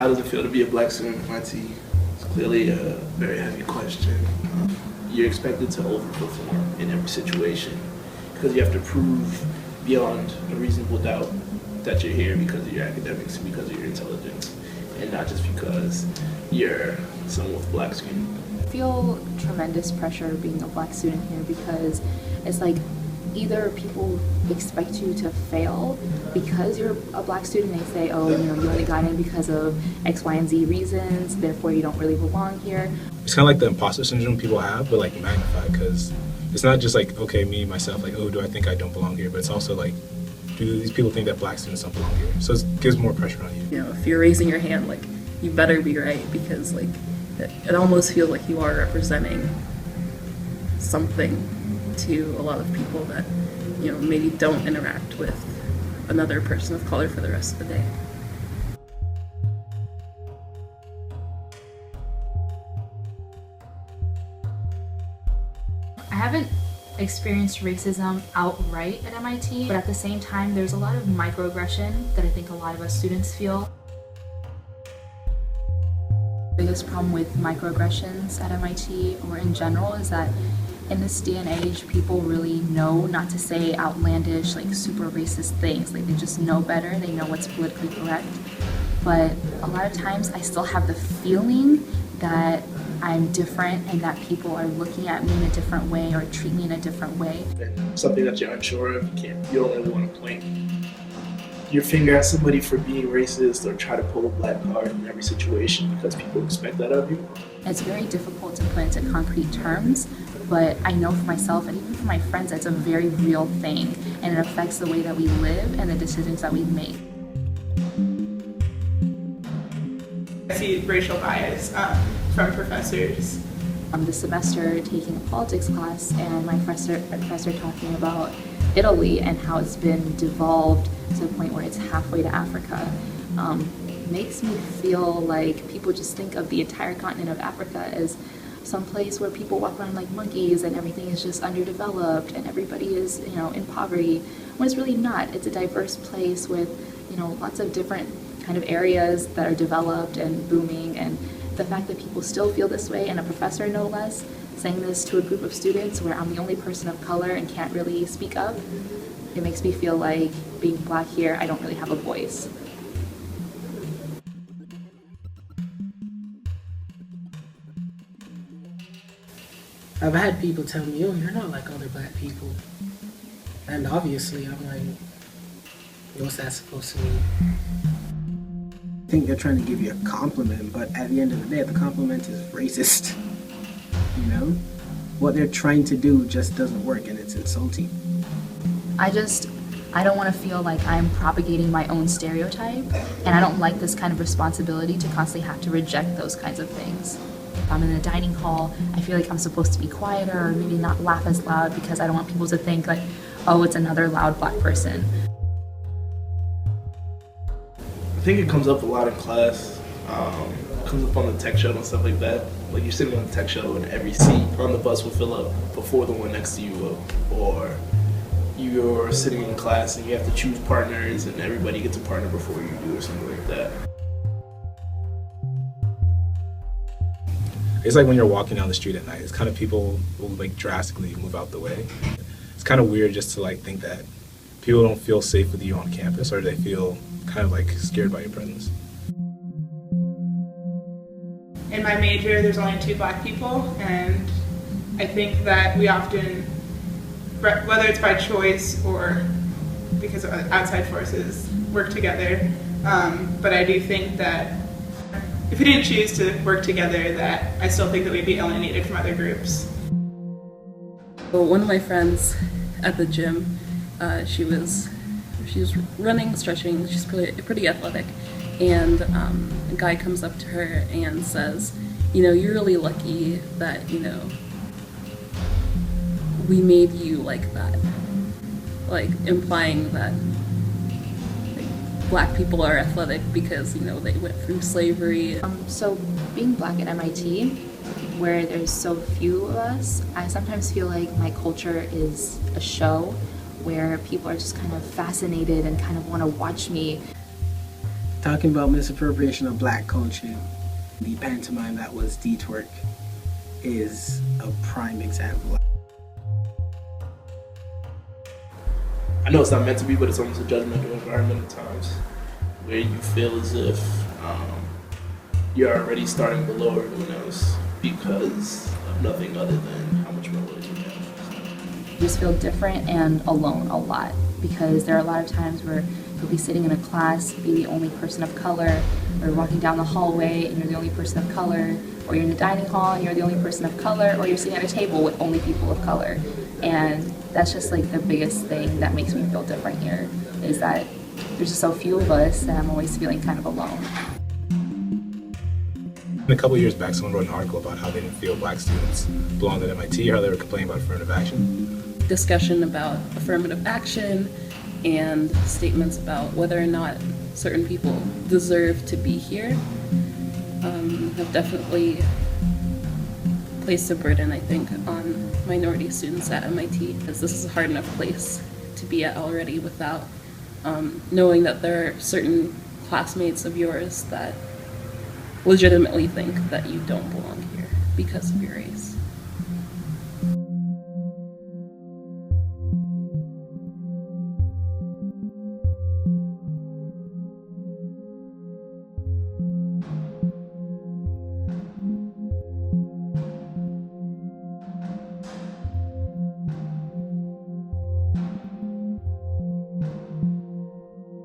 How does it feel to be a black student at MIT? It's clearly a very heavy question. You're expected to overperform in every situation because you have to prove beyond a reasonable doubt that you're here because of your academics and because of your intelligence, and not just because you're someone with black skin. I feel tremendous pressure being a black student here because it's like either people expect you to fail because you're a black student. They say, oh, you only got in because of X, Y, and Z reasons, therefore you don't really belong here. It's kind of like the imposter syndrome people have, but like magnified, because it's not just like, okay, me, myself, like, oh, do I think I don't belong here? But it's also like, do these people think that black students don't belong here? So it gives more pressure on you. If you're raising your hand, like, you better be right, because like it almost feels like you are representing something to a lot of people that maybe don't interact with another person of color for the rest of the day. I haven't experienced racism outright at MIT, but at the same time there's a lot of microaggression that I think a lot of us students feel. The biggest problem with microaggressions at MIT or in general is that in this day and age, people really know not to say outlandish, like super racist things. Like they just know better, they know what's politically correct. But a lot of times I still have the feeling that I'm different and that people are looking at me in a different way or treat me in a different way. And something that you're unsure of, you don't really want to point your finger at somebody for being racist or try to pull a black card in every situation because people expect that of you. It's very difficult to put into concrete terms, but I know for myself and even for my friends it's a very real thing, and it affects the way that we live and the decisions that we make. I see racial bias from professors. This semester taking a politics class, and my professor talking about Italy and how it's been devolved to the point where it's halfway to Africa. Makes me feel like people just think of the entire continent of Africa as some place where people walk around like monkeys and everything is just underdeveloped and everybody is, in poverty, when it's really not. It's a diverse place with, lots of different kind of areas that are developed and booming, and the fact that people still feel this way, and a professor no less, saying this to a group of students where I'm the only person of color and can't really speak up, it makes me feel like being black here, I don't really have a voice. I've had people tell me, oh, you're not like other black people. And obviously, I'm like, what's that supposed to mean? I think they're trying to give you a compliment, but at the end of the day, the compliment is racist. What they're trying to do just doesn't work, and it's insulting. I don't want to feel like I'm propagating my own stereotype, and I don't like this kind of responsibility to constantly have to reject those kinds of things. If I'm in a dining hall, I feel like I'm supposed to be quieter or maybe not laugh as loud because I don't want people to think like, oh, it's another loud black person. I think it comes up a lot in class. It comes up on the tech shuttle and stuff like that. Like you're sitting on the tech shuttle and every seat on the bus will fill up before the one next to you will. Or you're sitting in class and you have to choose partners and everybody gets a partner before you do or something like that. It's like when you're walking down the street at night, it's kind of people will like drastically move out the way. It's kind of weird just to like think that people don't feel safe with you on campus, or they feel kind of like scared by your presence. In my major, there's only 2 black people, and I think that we often, whether it's by choice or because of outside forces, work together. But I do think that if we didn't choose to work together, that I still think that we'd be alienated from other groups. Well, one of my friends at the gym, she was running, stretching. She's pretty athletic, and a guy comes up to her and says, "You're really lucky that we made you like that," like implying that black people are athletic because they went through slavery. So being black at MIT, where there's so few of us, I sometimes feel like my culture is a show where people are just kind of fascinated and kind of want to watch me. Talking about misappropriation of black culture, the pantomime that was D-Twerk is a prime example. I know it's not meant to be, but it's almost a judgmental environment at times where you feel as if you're already starting below everyone else because of nothing other than how much privilege you have. You just feel different and alone a lot because there are a lot of times where you'll be sitting in a class, be the only person of color, or walking down the hallway and you're the only person of color, or you're in the dining hall and you're the only person of color, or you're sitting at a table with only people of color. And that's just like the biggest thing that makes me feel different here, is that there's just so few of us and I'm always feeling kind of alone. A couple years back, someone wrote an article about how they didn't feel black students belonged at MIT, how they were complaining about affirmative action. Discussion about affirmative action and statements about whether or not certain people deserve to be here have definitely placed a burden, I think, on minority students at MIT, because this is a hard enough place to be at already without knowing that there are certain classmates of yours that legitimately think that you don't belong here because of your race.